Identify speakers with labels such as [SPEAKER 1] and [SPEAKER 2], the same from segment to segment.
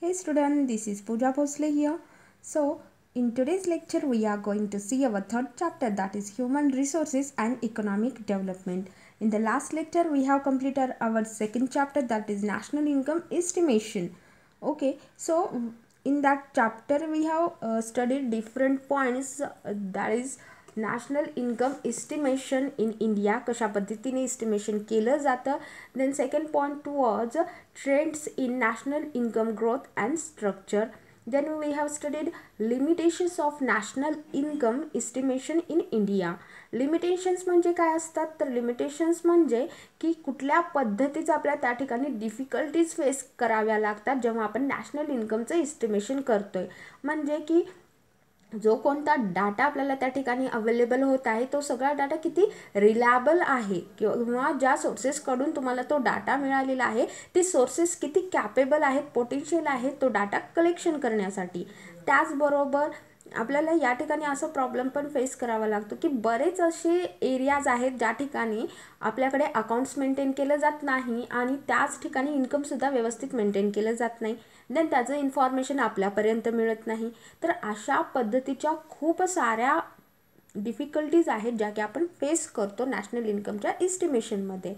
[SPEAKER 1] Hey student, this is Pooja Bhosle here. So, in today's lecture, we are going to see our third chapter, that is Human Resources and Economic Development. In the last lecture, we have completed our second chapter, that is National Income Estimation. Okay, so in that chapter, we have studied different points, that is national income estimation in India कशा पद्धतीने estimation केलं जातं. Then second point was trends in national income growth and structure. Then we have studied limitations of national income estimation in India. Limitations म्हणजे काय असतात, तर limitations म्हणजे की कुठल्या पद्धतीचं आपल्या त्या ठिकाणी डिफिकल्टीज फेस कराव्या लागतात जेव्हा आपण नॅशनल इन्कमचं एस्टिमेशन करतोय. म्हणजे की जो कोणता डाटा आपल्याला त्या ठिकाणी अवेलेबल होत आहे तो सगळा डाटा किती रिलायबल आहे किंवा ज्या सोर्सेसकडून तुम्हाला तो डाटा मिळालेला आहे ते सोर्सेस किती कॅपेबल आहेत, पोटेन्शियल आहेत तो डाटा कलेक्शन करण्यासाठी. त्याचबरोबर आपल्याला या ठिकाणी असं प्रॉब्लेम पण फेस करावा लागतो की बरेच असे एरियाज आहेत ज्या ठिकाणी आपल्याकडे अकाउंट्स मेंटेन केलं जात नाही आणि त्याच ठिकाणी इन्कमसुद्धा व्यवस्थित मेंटेन केलं जात नाही. देन त्याचं इन्फॉर्मेशन आपल्यापर्यंत मिळत नाही. तर अशा पद्धतीच्या खूप साऱ्या डिफिकल्टीज आहेत ज्या की आपण फेस करतो नॅशनल इन्कमच्या एस्टिमेशनमध्ये.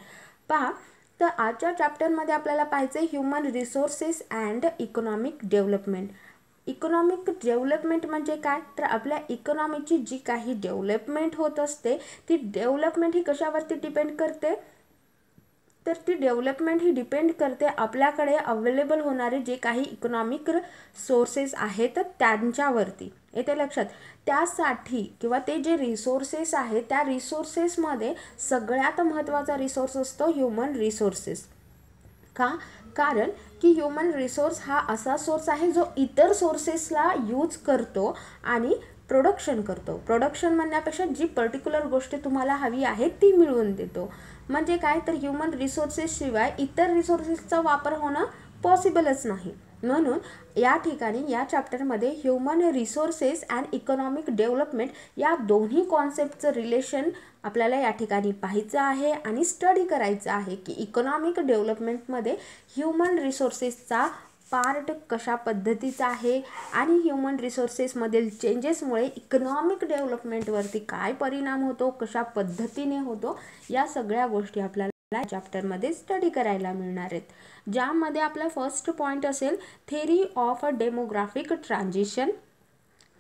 [SPEAKER 1] पहा, तर आजच्या चॅप्टरमध्ये आपल्याला पाहायचं आहे human resources and economic development. Economic development म्हणजे काय, तर आपल्या इकॉनॉमीची जी काही डेव्हलपमेंट होत असते ती डेव्हलपमेंट ही कशावरती डिपेंड करते, तर ती डेव्हलपमेंट ही डिपेंड करते आपल्याकडे अवेलेबल होणारे जे काही इकॉनॉमिक सोर्सेस आहेत त्यांच्यावरती. येते लक्षात. त्यासाठी किंवा ते जे रिसोर्सेस आहेत त्या रिसोर्सेसमध्ये सगळ्यात महत्त्वाचा रिसोर्स असतो ह्युमन रिसोर्सेस. का, कारण की ह्युमन रिसोर्स हा असा सोर्स आहे जो इतर सोर्सेसला यूज करतो आणि प्रोडक्शन करतो. प्रोडक्शन म्हणण्यापेक्षा जी पर्टिक्युलर गोष्ट तुम्हाला हवी आहे ती मिळवून देतो. म्हणजे काय, तर ह्युमन रिसोर्सेस शिवाय इतर रिसोर्सेसचा वापर होणं पॉसिबलच नाही. म्हणून या ठिकाणी या चॅप्टरमध्ये human resources and economic development या दोन्ही कॉन्सेप्टचं रिलेशन आपल्याला या ठिकाणी पाहायचं आहे आणि स्टडी करायचं आहे की इकॉनॉमिक डेव्हलपमेंटमध्ये ह्युमन रिसोर्सेसचा पार्ट कशा पद्धतीचा आहे आणि ह्युमन रिसोर्सेसमधील चेंजेसमुळे इकॉनॉमिक डेव्हलपमेंटवरती काय परिणाम होतो, कशा पद्धतीने होतो, या सगळ्या गोष्टी आपल्याला चॅप्टरमध्ये स्टडी करायला मिळणार आहेत. ज्यामध्ये आपला फर्स्ट पॉईंट असेल theory of a demographic transition.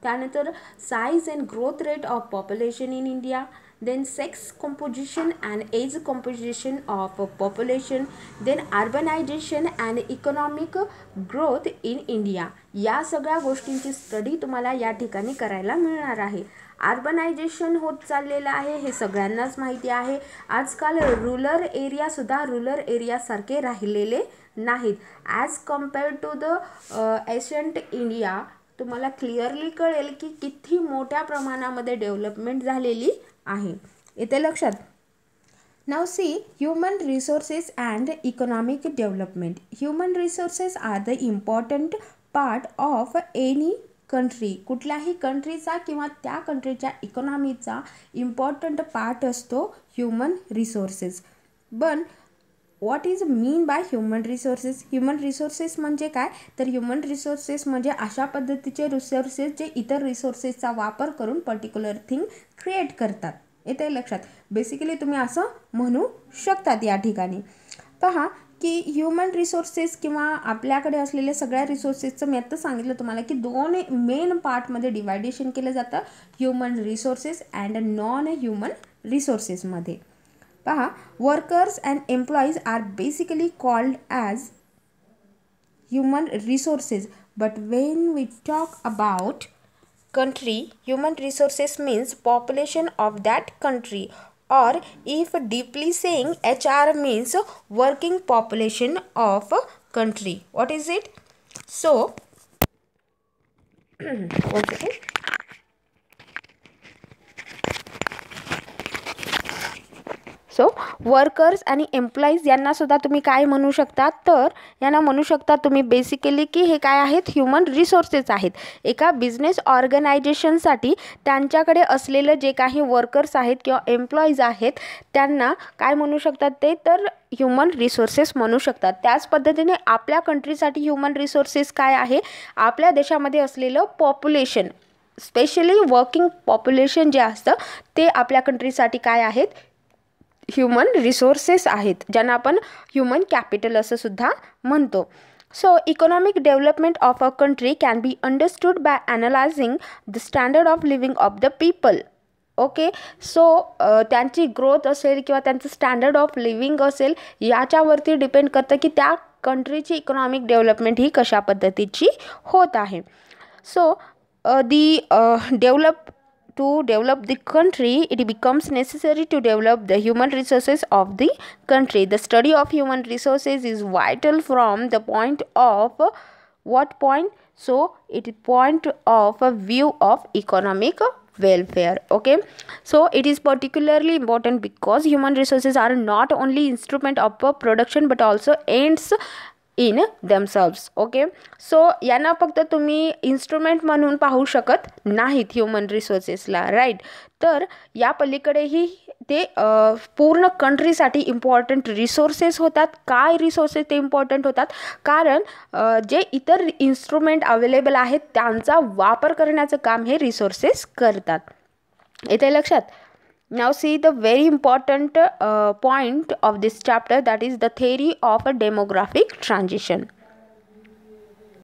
[SPEAKER 1] त्यानंतर size and growth rate of population in India. then sex composition and age composition of population, then urbanization and economic growth in India. या सगळ्या गोष्टींची स्टडी तुम्हाला या ठिकाणी करायला मिळणार आहे. अर्बनायझेशन होत चाललेलं आहे हे सगळ्यांनाच माहिती आहे. आजकाल रुरल एरियासुद्धा रुरल एरियासारखे राहिलेले नाहीत. As compared to the ancient India तुम्हाला क्लिअरली कळेल की किती मोठ्या प्रमाणामध्ये डेव्हलपमेंट झालेली आहे. येते लक्षात. Now see human resources and economic development. Human resources are the important part of any country. कुठल्याही कंट्रीचा किंवा त्या कंट्रीच्या इकॉनॉमीचा इम्पॉर्टंट पार्ट असतो ह्युमन रिसोर्सेस. पण what is mean by human resources. Human resources म्हणजे काय, तर ह्युमन रिसोर्सेस म्हणजे अशा पद्धतीचे रिसोर्सेस जे इतर रिसोर्सेसचा वापर करून पर्टिक्युलर थिंग क्रिएट करतात. येते लक्षात. बेसिकली तुम्ही असं म्हणू शकतात या ठिकाणी. पहा की ह्युमन रिसोर्सेस किंवा आपल्याकडे असलेल्या सगळ्या रिसोर्सेसचं मी आत्ता सांगितलं तुम्हाला की दोन मेन पार्टमध्ये डिवायडेशन केलं जातं human resources and non human रिसोर्सेसमध्ये. पहा, workers and employees are basically called as human resources. But when we talk about country, human resources means population of that country, or if deeply saying HR means working population of a country. What is it? So one second. So workers आणि employees यांनासुद्धा तुम्ही काय म्हणू शकता, तर यांना म्हणू शकता तुम्ही बेसिकली की हे काय आहेत, ह्युमन रिसोर्सेस आहेत. एका बिझनेस ऑर्गनायझेशनसाठी त्यांच्याकडे असलेलं जे काही वर्कर्स आहेत किंवा एम्प्लॉईज आहेत त्यांना काय म्हणू शकतात ते, तर ह्युमन रिसोर्सेस म्हणू शकतात. त्याच पद्धतीने आपल्या कंट्रीसाठी ह्युमन रिसोर्सेस काय आहे, आपल्या देशामध्ये असलेलं पॉप्युलेशन, स्पेशली वर्किंग पॉप्युलेशन जे असतं ते आपल्या कंट्रीसाठी काय आहेत, ह्युमन रिसोर्सेस आहेत, ज्यांना आपण ह्युमन कॅपिटल असं सुद्धा म्हणतो. So economic development of a country can be understood by analysing the standard of living of the people. Okay, so त्यांची ग्रोथ असेल किंवा त्यांचं स्टँडर्ड ऑफ लिव्हिंग असेल याच्यावरती डिपेंड करतं की त्या कंट्रीची इकॉनॉमिक डेव्हलपमेंट ही कशा पद्धतीची होत आहे. So to develop the country, it becomes necessary to develop the human resources of the country. The study of human resources is vital from the point of what point? So it is point of a view of economic welfare. Okay, so it is particularly important because human resources are not only instrument of production but also ends in themselves. Okay, so यांना फक्त तुम्ही instrument म्हणून पाहू शकत नाहीत human रिसोर्सेसला, right. तर या पलीकडेही ते पूर्ण कंट्रीसाठी इम्पॉर्टंट रिसोर्सेस होतात. काय रिसोर्सेस ते इम्पॉर्टंट होतात, कारण जे इतर इन्स्ट्रुमेंट अवेलेबल आहेत त्यांचा वापर करण्याचं काम हे रिसोर्सेस करतात. येते लक्षात. Now see the very important point of this chapter, that is the theory of a demographic transition.